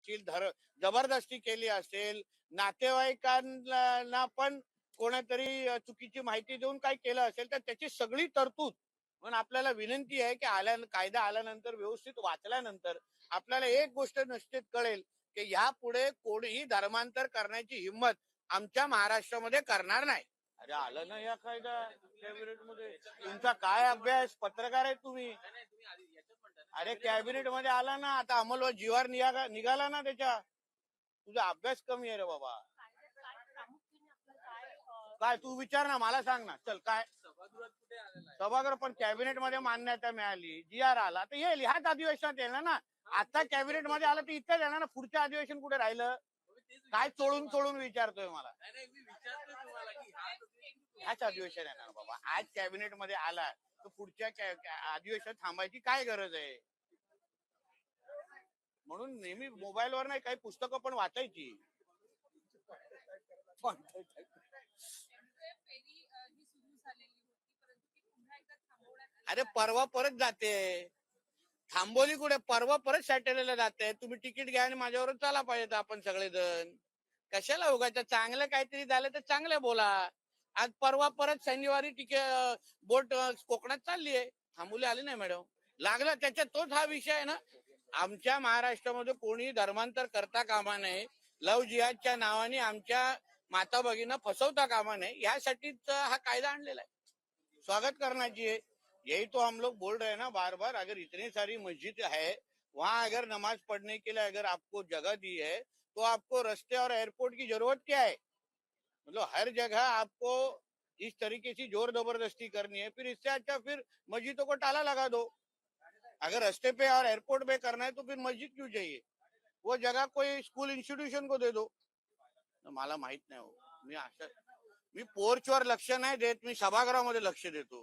असतील, जबरदस्ती केली असेल, नातेवाईकांना पण कोणीतरी चुकीची माहिती देऊन काही केलं असेल तर त्याची सगळी तरतूद. म्हणून आपल्याला विनंती आहे की कायदा आल्यानंतर व्यवस्थित वाचल्यानंतर आपल्याला एक गोष्ट निश्चित कळेल की यापुढे कोणीही धर्मांतर करण्याची हिंमत आमच्या महाराष्ट्रामध्ये करणार नाही. अरे आलं ना या कायदा कॅबिनेट मध्ये. तुमचा काय अभ्यास, पत्रकार आहे तुम्ही. अरे कॅबिनेट मध्ये आला ना, आता अंमलबजावणी जीवार निघाला ना त्याच्या. तुझा अभ्यास कमी आहे रे बाबा. काय तू विचार ना, मला सांग ना. चल काय सभागृह पण कॅबिनेट मध्ये मान्यता मिळाली, जी आर आला तर येईल, ह्याच अधिवेशनात येईल ना. आता कॅबिनेट मध्ये आलं तर इथंच येणार ना. पुढच्या अधिवेशन कुठे राहिलं? काय चोळून विचारतोय मला. ह्याच अधिवेशन येणार बाबा. आज कॅबिनेट मध्ये आला तर पुढच्या अधिवेशन थांबायची काय गरज आहे? म्हणून नेहमी मोबाईलवर नाही, काही पुस्तकं पण वाचायची. अरे परवा परत जाते. थांबवली कुठे? परवा परत सॅटर्डेला जाते. तुम्ही तिकीट घ्या आणि माझ्यावर चाला पाहिजे आपण सगळेजण. कशाला उगाच? चांगलं काहीतरी झालं तर चांगलं बोला. आज परवा परत शनिवारी बोट कोकणात चालली आहे. थांबवली आली नाही मॅडम. लागला त्याच्यात तोच हा विषय आहे ना. आमच्या महाराष्ट्रामध्ये कोणी धर्मांतर करता कामा नये. लव जिहादच्या नावाने आमच्या माता भगिनींना फसवता कामा नये, यासाठीच हा कायदा आणलेला आहे. स्वागत करण्याची है। यही तो हम लोग बोल रहे हैं ना बार बार। अगर इतनी सारी मस्जिद है, वहाँ अगर नमाज पढ़ने के लिए अगर आपको जगह दी है तो आपको रास्ते और एयरपोर्ट की जरूरत क्या है? मतलब हर जगह आपको इस तरीके से जोर जबरदस्ती करनी है, फिर इससे अच्छा फिर मस्जिदों को ताला लगा दो। अगर रास्ते पे और एयरपोर्ट पे करना है तो फिर मस्जिद क्यों चाहिए? वो जगह कोई स्कूल इन्स्टिट्यूशन को दे दो। मला माहित नाही हो, मी पोर्चवर लक्ष नाही देत, मी सभागृहामध्ये लक्ष देतो.